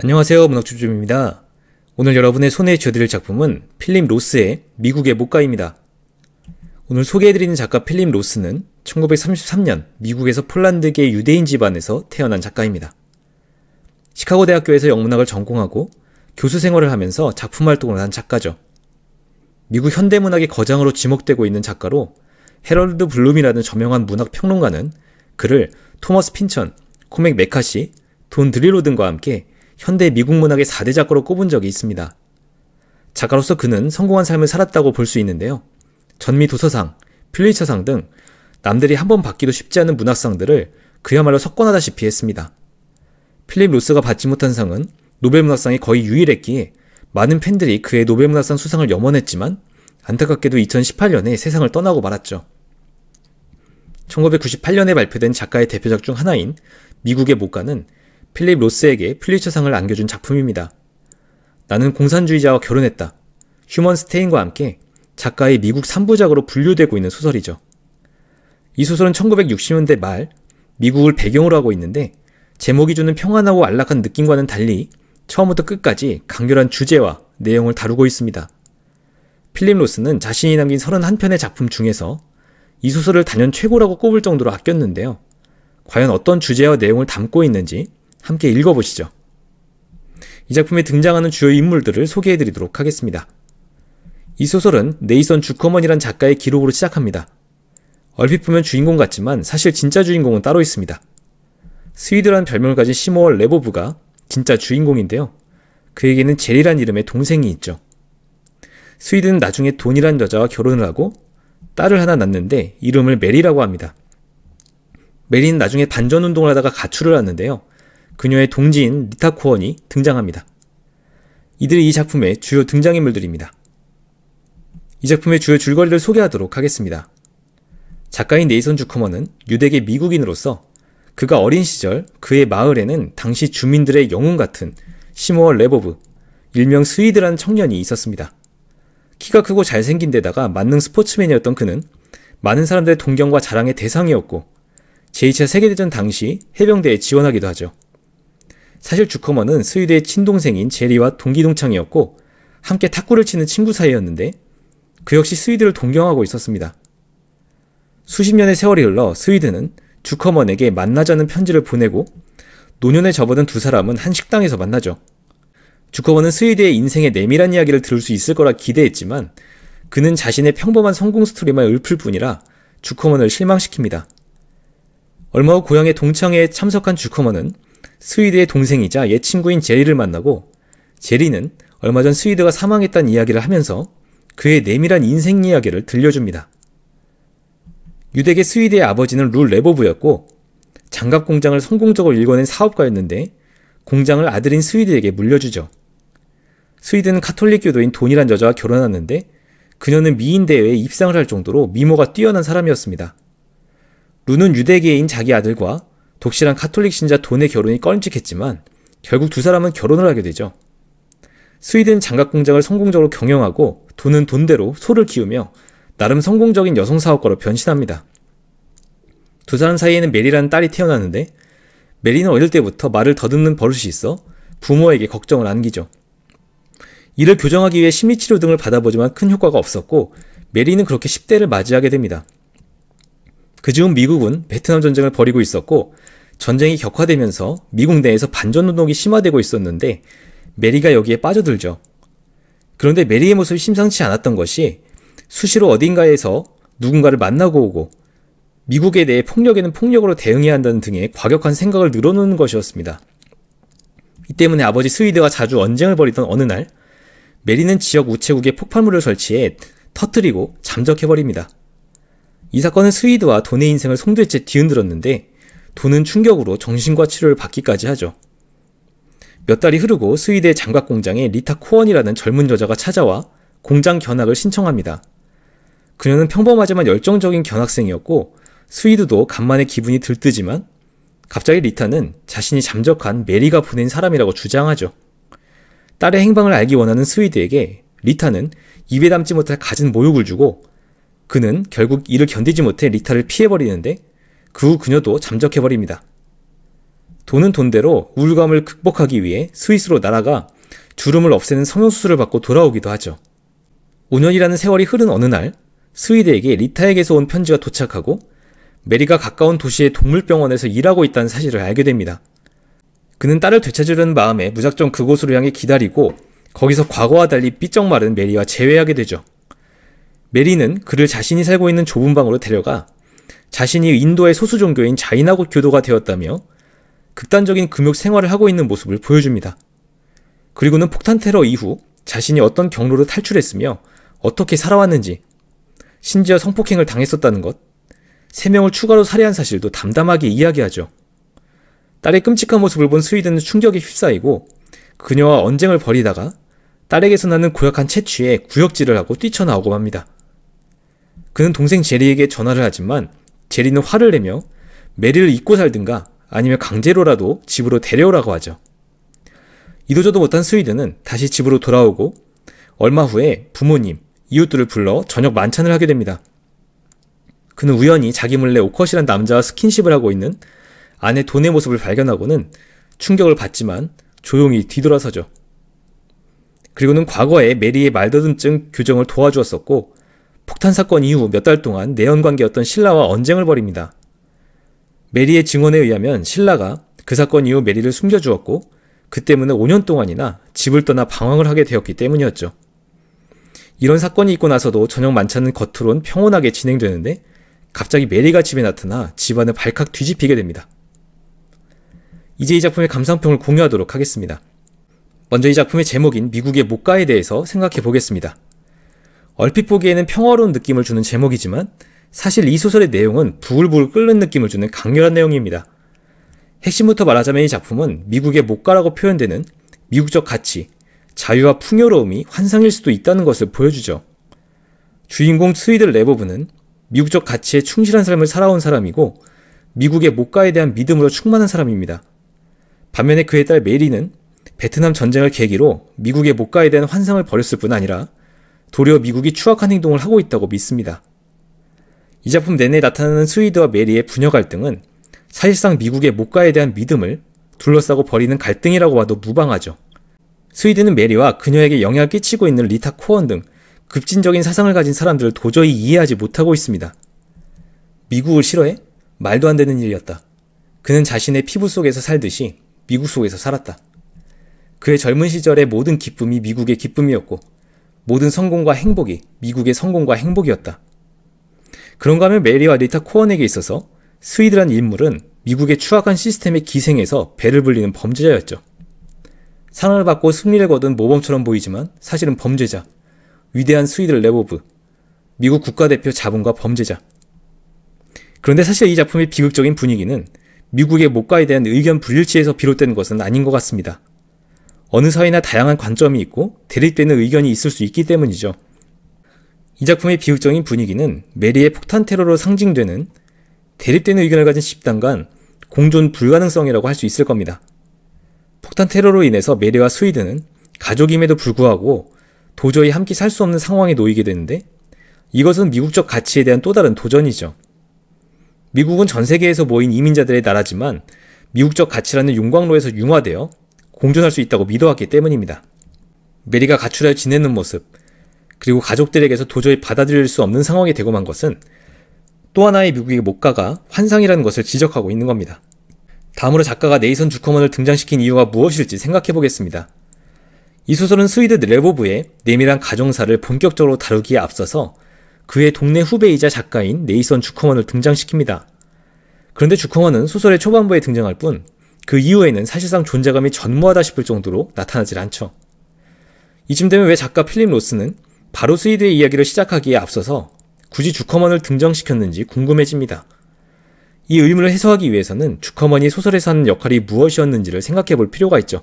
안녕하세요, 문학주점입니다. 오늘 여러분의 손에 쥐어드릴 작품은 필립 로스의 미국의 목가입니다. 오늘 소개해드리는 작가 필립 로스는 1933년 미국에서 폴란드계 유대인 집안에서 태어난 작가입니다. 시카고 대학교에서 영문학을 전공하고 교수 생활을 하면서 작품 활동을 한 작가죠. 미국 현대문학의 거장으로 지목되고 있는 작가로 해럴드 블룸이라는 저명한 문학 평론가는 그를 토머스 핀천, 코맥 메카시, 돈 드리로 등과 함께 현대 미국 문학의 4대 작가로 꼽은 적이 있습니다. 작가로서 그는 성공한 삶을 살았다고 볼 수 있는데요. 전미 도서상, 퓰리처상 등 남들이 한 번 받기도 쉽지 않은 문학상들을 그야말로 석권하다시피 했습니다. 필립 로스가 받지 못한 상은 노벨문학상이 거의 유일했기에 많은 팬들이 그의 노벨문학상 수상을 염원했지만 안타깝게도 2018년에 세상을 떠나고 말았죠. 1998년에 발표된 작가의 대표작 중 하나인 미국의 목가는 필립 로스에게 퓰리처상을 안겨준 작품입니다. 나는 공산주의자와 결혼했다. 휴먼 스테인과 함께 작가의 미국 3부작으로 분류되고 있는 소설이죠. 이 소설은 1960년대 말 미국을 배경으로 하고 있는데 제목이 주는 평안하고 안락한 느낌과는 달리 처음부터 끝까지 강렬한 주제와 내용을 다루고 있습니다. 필립 로스는 자신이 남긴 31편의 작품 중에서 이 소설을 단연 최고라고 꼽을 정도로 아꼈는데요. 과연 어떤 주제와 내용을 담고 있는지 함께 읽어보시죠. 이 작품에 등장하는 주요 인물들을 소개해드리도록 하겠습니다. 이 소설은 네이선 주커먼이란 작가의 기록으로 시작합니다. 얼핏 보면 주인공 같지만 사실 진짜 주인공은 따로 있습니다. 스위드라는 별명을 가진 시모어 레보브가 진짜 주인공인데요. 그에게는 제리란 이름의 동생이 있죠. 스위드는 나중에 돈이란 여자와 결혼을 하고 딸을 하나 낳는데 이름을 메리라고 합니다. 메리는 나중에 반전운동을 하다가 가출을 하는데요. 그녀의 동지인 리타 코언이 등장합니다. 이들이 이 작품의 주요 등장인물들입니다. 이 작품의 주요 줄거리를 소개하도록 하겠습니다. 작가인 네이선 주커먼은 유대계 미국인으로서 그가 어린 시절 그의 마을에는 당시 주민들의 영웅 같은 시모어 레보브, 일명 스위드라는 청년이 있었습니다. 키가 크고 잘생긴 데다가 만능 스포츠맨이었던 그는 많은 사람들의 동경과 자랑의 대상이었고 제2차 세계대전 당시 해병대에 지원하기도 하죠. 사실 주커먼은 스위드의 친동생인 제리와 동기동창이었고 함께 탁구를 치는 친구 사이였는데 그 역시 스위드를 동경하고 있었습니다. 수십 년의 세월이 흘러 스위드는 주커먼에게 만나자는 편지를 보내고 노년에 접어든 두 사람은 한 식당에서 만나죠. 주커먼은 스위드의 인생의 내밀한 이야기를 들을 수 있을 거라 기대했지만 그는 자신의 평범한 성공 스토리만 읊을 뿐이라 주커먼을 실망시킵니다. 얼마 후 고향의 동창회에 참석한 주커먼은 스위드의 동생이자 옛 친구인 제리를 만나고 제리는 얼마 전 스위드가 사망했다는 이야기를 하면서 그의 내밀한 인생 이야기를 들려줍니다. 유대계 스위드의 아버지는 룰 레보브였고 장갑 공장을 성공적으로 일궈낸 사업가였는데 공장을 아들인 스위드에게 물려주죠. 스위드는 카톨릭 교도인 돈이란 여자와 결혼하는데 그녀는 미인대회에 입상을 할 정도로 미모가 뛰어난 사람이었습니다. 룰은 유대계인 자기 아들과 독실한 카톨릭 신자 돈의 결혼이 꺼림칙했지만 결국 두 사람은 결혼을 하게 되죠. 스위드는 장갑 공장을 성공적으로 경영하고 돈은 돈대로 소를 키우며 나름 성공적인 여성 사업가로 변신합니다. 두 사람 사이에는 메리라는 딸이 태어나는데 메리는 어릴 때부터 말을 더듬는 버릇이 있어 부모에게 걱정을 안기죠. 이를 교정하기 위해 심리치료 등을 받아보지만 큰 효과가 없었고 메리는 그렇게 10대를 맞이하게 됩니다. 그 즈음 미국은 베트남 전쟁을 벌이고 있었고 전쟁이 격화되면서 미국 내에서 반전운동이 심화되고 있었는데 메리가 여기에 빠져들죠. 그런데 메리의 모습이 심상치 않았던 것이 수시로 어딘가에서 누군가를 만나고 오고 미국에 대해 폭력에는 폭력으로 대응해야 한다는 등의 과격한 생각을 늘어놓는 것이었습니다. 이 때문에 아버지 스위드가 자주 언쟁을 벌이던 어느 날 메리는 지역 우체국에 폭발물을 설치해 터뜨리고 잠적해버립니다. 이 사건은 스위드와 돈의 인생을 송두에 채 뒤흔들었는데 돈은 충격으로 정신과 치료를 받기까지 하죠. 몇 달이 흐르고 스위드의 장갑 공장에 리타 코언이라는 젊은 여자가 찾아와 공장 견학을 신청합니다. 그녀는 평범하지만 열정적인 견학생이었고 스위드도 간만에 기분이 들뜨지만 갑자기 리타는 자신이 잠적한 메리가 보낸 사람이라고 주장하죠. 딸의 행방을 알기 원하는 스위드에게 리타는 입에 담지 못할 갖은 모욕을 주고 그는 결국 이를 견디지 못해 리타를 피해버리는데 그 후 그녀도 잠적해버립니다. 돈은 돈대로 우울감을 극복하기 위해 스위스로 날아가 주름을 없애는 성형수술을 받고 돌아오기도 하죠. 5년이라는 세월이 흐른 어느 날 스위드에게 리타에게서 온 편지가 도착하고 메리가 가까운 도시의 동물병원에서 일하고 있다는 사실을 알게 됩니다. 그는 딸을 되찾으려는 마음에 무작정 그곳으로 향해 기다리고 거기서 과거와 달리 삐쩍 마른 메리와 재회하게 되죠. 메리는 그를 자신이 살고 있는 좁은 방으로 데려가 자신이 인도의 소수 종교인 자이나고 교도가 되었다며 극단적인 금욕 생활을 하고 있는 모습을 보여줍니다. 그리고는 폭탄 테러 이후 자신이 어떤 경로로 탈출했으며 어떻게 살아왔는지, 심지어 성폭행을 당했었다는 것, 3명을 추가로 살해한 사실도 담담하게 이야기하죠. 딸의 끔찍한 모습을 본 스위드는 충격에 휩싸이고 그녀와 언쟁을 벌이다가 딸에게서 나는 고약한 채취에 구역질을 하고 뛰쳐나오고 맙니다. 그는 동생 제리에게 전화를 하지만 제리는 화를 내며 메리를 잊고 살든가 아니면 강제로라도 집으로 데려오라고 하죠. 이도저도 못한 스위드는 다시 집으로 돌아오고 얼마 후에 부모님, 이웃들을 불러 저녁 만찬을 하게 됩니다. 그는 우연히 자기 몰래 오컷이란 남자와 스킨십을 하고 있는 아내 돈의 모습을 발견하고는 충격을 받지만 조용히 뒤돌아서죠. 그리고는 과거에 메리의 말더듬증 교정을 도와주었었고 폭탄 사건 이후 몇 달 동안 내연관계였던 신라와 언쟁을 벌입니다. 메리의 증언에 의하면 신라가 그 사건 이후 메리를 숨겨주었고 그 때문에 5년 동안이나 집을 떠나 방황을 하게 되었기 때문이었죠. 이런 사건이 있고 나서도 저녁 만찬은 겉으론 평온하게 진행되는데 갑자기 메리가 집에 나타나 집안을 발칵 뒤집히게 됩니다. 이제 이 작품의 감상평을 공유하도록 하겠습니다. 먼저 이 작품의 제목인 미국의 목가에 대해서 생각해 보겠습니다. 얼핏 보기에는 평화로운 느낌을 주는 제목이지만 사실 이 소설의 내용은 부글부글 끓는 느낌을 주는 강렬한 내용입니다. 핵심부터 말하자면 이 작품은 미국의 목가라고 표현되는 미국적 가치, 자유와 풍요로움이 환상일 수도 있다는 것을 보여주죠. 주인공 스위드 레보브는 미국적 가치에 충실한 삶을 살아온 사람이고 미국의 목가에 대한 믿음으로 충만한 사람입니다. 반면에 그의 딸 메리는 베트남 전쟁을 계기로 미국의 목가에 대한 환상을 버렸을 뿐 아니라 도리어 미국이 추악한 행동을 하고 있다고 믿습니다. 이 작품 내내 나타나는 스위드와 메리의 부녀 갈등은 사실상 미국의 목가에 대한 믿음을 둘러싸고 벌이는 갈등이라고 봐도 무방하죠. 스위드는 메리와 그녀에게 영향을 끼치고 있는 리타 코언 등 급진적인 사상을 가진 사람들을 도저히 이해하지 못하고 있습니다. 미국을 싫어해? 말도 안 되는 일이었다. 그는 자신의 피부 속에서 살듯이 미국 속에서 살았다. 그의 젊은 시절의 모든 기쁨이 미국의 기쁨이었고 모든 성공과 행복이 미국의 성공과 행복이었다. 그런가 하면 메리와 리타 코언에게 있어서 스위드란 인물은 미국의 추악한 시스템에 기생해서 배를 불리는 범죄자였죠. 사랑을 받고 승리를 거둔 모범처럼 보이지만 사실은 범죄자, 위대한 스위드 레보브, 미국 국가대표 자본가 범죄자. 그런데 사실 이 작품의 비극적인 분위기는 미국의 목가에 대한 의견 불일치에서 비롯된 것은 아닌 것 같습니다. 어느 사회나 다양한 관점이 있고 대립되는 의견이 있을 수 있기 때문이죠. 이 작품의 비극적인 분위기는 메리의 폭탄 테러로 상징되는 대립되는 의견을 가진 집단 간 공존 불가능성이라고 할 수 있을 겁니다. 폭탄 테러로 인해서 메리와 스위드는 가족임에도 불구하고 도저히 함께 살 수 없는 상황에 놓이게 되는데 이것은 미국적 가치에 대한 또 다른 도전이죠. 미국은 전 세계에서 모인 이민자들의 나라지만 미국적 가치라는 용광로에서 융화되어 공존할 수 있다고 믿어왔기 때문입니다. 메리가 가출하여 지내는 모습, 그리고 가족들에게서 도저히 받아들일 수 없는 상황이 되고 만 것은 또 하나의 미국의 목가가 환상이라는 것을 지적하고 있는 겁니다. 다음으로 작가가 네이선 주커먼을 등장시킨 이유가 무엇일지 생각해 보겠습니다. 이 소설은 스위드 레보브의 내밀한 가정사를 본격적으로 다루기에 앞서서 그의 동네 후배이자 작가인 네이선 주커먼을 등장시킵니다. 그런데 주커먼은 소설의 초반부에 등장할 뿐 그 이후에는 사실상 존재감이 전무하다 싶을 정도로 나타나질 않죠. 이쯤 되면 왜 작가 필립 로스는 바로 스위드의 이야기를 시작하기에 앞서서 굳이 주커먼을 등장시켰는지 궁금해집니다. 이 의문을 해소하기 위해서는 주커먼이 소설에서 하는 역할이 무엇이었는지를 생각해 볼 필요가 있죠.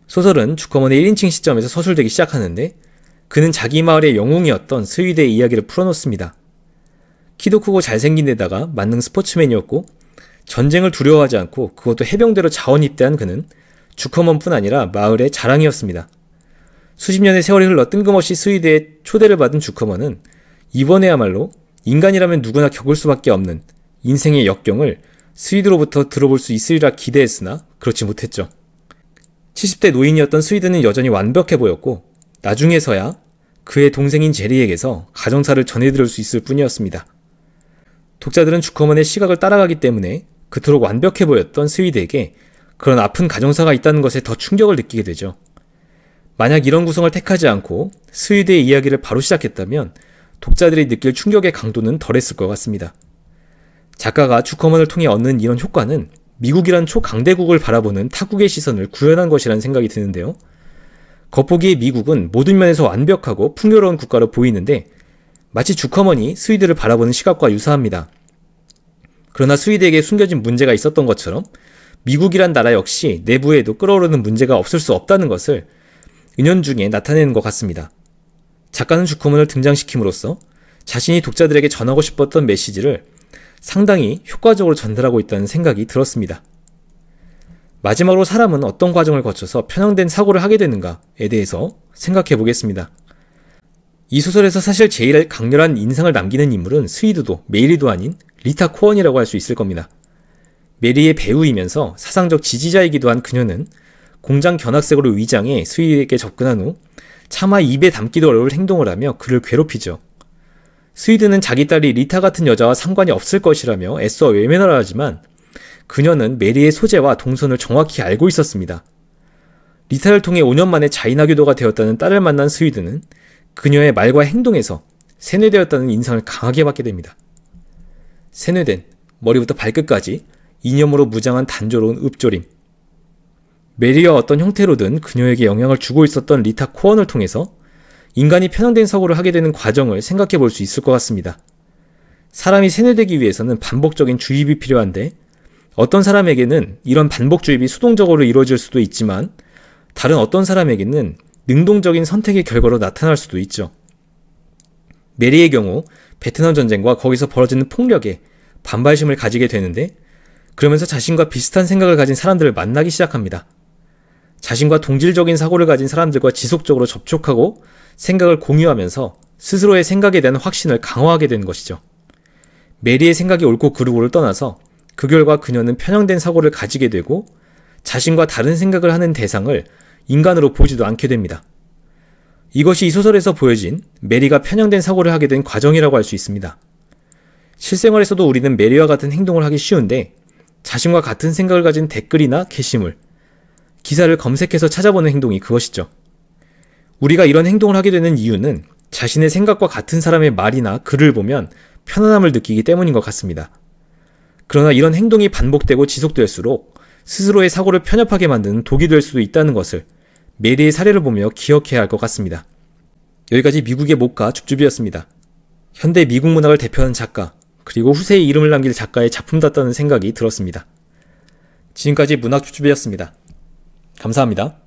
소설은 주커먼의 1인칭 시점에서 서술되기 시작하는데 그는 자기 마을의 영웅이었던 스위드의 이야기를 풀어놓습니다. 키도 크고 잘생긴 데다가 만능 스포츠맨이었고 전쟁을 두려워하지 않고 그것도 해병대로 자원 입대한 그는 주커먼뿐 아니라 마을의 자랑이었습니다. 수십 년의 세월이 흘러 뜬금없이 스위드의 초대를 받은 주커먼은 이번에야말로 인간이라면 누구나 겪을 수밖에 없는 인생의 역경을 스위드로부터 들어볼 수 있으리라 기대했으나 그렇지 못했죠. 70대 노인이었던 스위드는 여전히 완벽해 보였고 나중에서야 그의 동생인 제리에게서 가정사를 전해들을 수 있을 뿐이었습니다. 독자들은 주커먼의 시각을 따라가기 때문에 그토록 완벽해 보였던 스위드에게 그런 아픈 가정사가 있다는 것에 더 충격을 느끼게 되죠. 만약 이런 구성을 택하지 않고 스위드의 이야기를 바로 시작했다면 독자들이 느낄 충격의 강도는 덜했을 것 같습니다. 작가가 주커먼을 통해 얻는 이런 효과는 미국이란 초강대국을 바라보는 타국의 시선을 구현한 것이라는 생각이 드는데요. 겉보기에 미국은 모든 면에서 완벽하고 풍요로운 국가로 보이는데 마치 주커먼이 스위드를 바라보는 시각과 유사합니다. 그러나 스위드에게 숨겨진 문제가 있었던 것처럼 미국이란 나라 역시 내부에도 끓어오르는 문제가 없을 수 없다는 것을 은연중에 나타내는 것 같습니다. 작가는 주커먼을 등장시킴으로써 자신이 독자들에게 전하고 싶었던 메시지를 상당히 효과적으로 전달하고 있다는 생각이 들었습니다. 마지막으로 사람은 어떤 과정을 거쳐서 편향된 사고를 하게 되는가에 대해서 생각해 보겠습니다. 이 소설에서 사실 제일 강렬한 인상을 남기는 인물은 스위드도 메리도 아닌 리타 코언이라고 할 수 있을 겁니다. 메리의 배우이면서 사상적 지지자이기도 한 그녀는 공장 견학생으로 위장해 스위드에게 접근한 후 차마 입에 담기도 어려울 행동을 하며 그를 괴롭히죠. 스위드는 자기 딸이 리타 같은 여자와 상관이 없을 것이라며 애써 외면을 하지만 그녀는 메리의 소재와 동선을 정확히 알고 있었습니다. 리타를 통해 5년 만에 자이나교도가 되었다는 딸을 만난 스위드는 그녀의 말과 행동에서 세뇌되었다는 인상을 강하게 받게 됩니다. 세뇌된 머리부터 발끝까지 이념으로 무장한 단조로운 읍조림. 메리와 어떤 형태로든 그녀에게 영향을 주고 있었던 리타 코언을 통해서 인간이 편향된 사고를 하게 되는 과정을 생각해 볼 수 있을 것 같습니다. 사람이 세뇌되기 위해서는 반복적인 주입이 필요한데 어떤 사람에게는 이런 반복 주입이 수동적으로 이루어질 수도 있지만 다른 어떤 사람에게는 능동적인 선택의 결과로 나타날 수도 있죠. 메리의 경우 베트남 전쟁과 거기서 벌어지는 폭력에 반발심을 가지게 되는데 그러면서 자신과 비슷한 생각을 가진 사람들을 만나기 시작합니다. 자신과 동질적인 사고를 가진 사람들과 지속적으로 접촉하고 생각을 공유하면서 스스로의 생각에 대한 확신을 강화하게 되는 것이죠. 메리의 생각이 옳고 그르고를 떠나서 그 결과 그녀는 편향된 사고를 가지게 되고 자신과 다른 생각을 하는 대상을 인간으로 보지도 않게 됩니다. 이것이 이 소설에서 보여진 메리가 편향된 사고를 하게 된 과정이라고 할 수 있습니다. 실생활에서도 우리는 메리와 같은 행동을 하기 쉬운데 자신과 같은 생각을 가진 댓글이나 게시물, 기사를 검색해서 찾아보는 행동이 그것이죠. 우리가 이런 행동을 하게 되는 이유는 자신의 생각과 같은 사람의 말이나 글을 보면 편안함을 느끼기 때문인 것 같습니다. 그러나 이런 행동이 반복되고 지속될수록 스스로의 사고를 편협하게 만드는 독이 될 수도 있다는 것을 메리의 사례를 보며 기억해야 할 것 같습니다. 여기까지 미국의 목가 줍줍이었습니다. 현대 미국 문학을 대표하는 작가, 그리고 후세에 이름을 남길 작가의 작품답다는 생각이 들었습니다. 지금까지 문학 줍줍이었습니다. 감사합니다.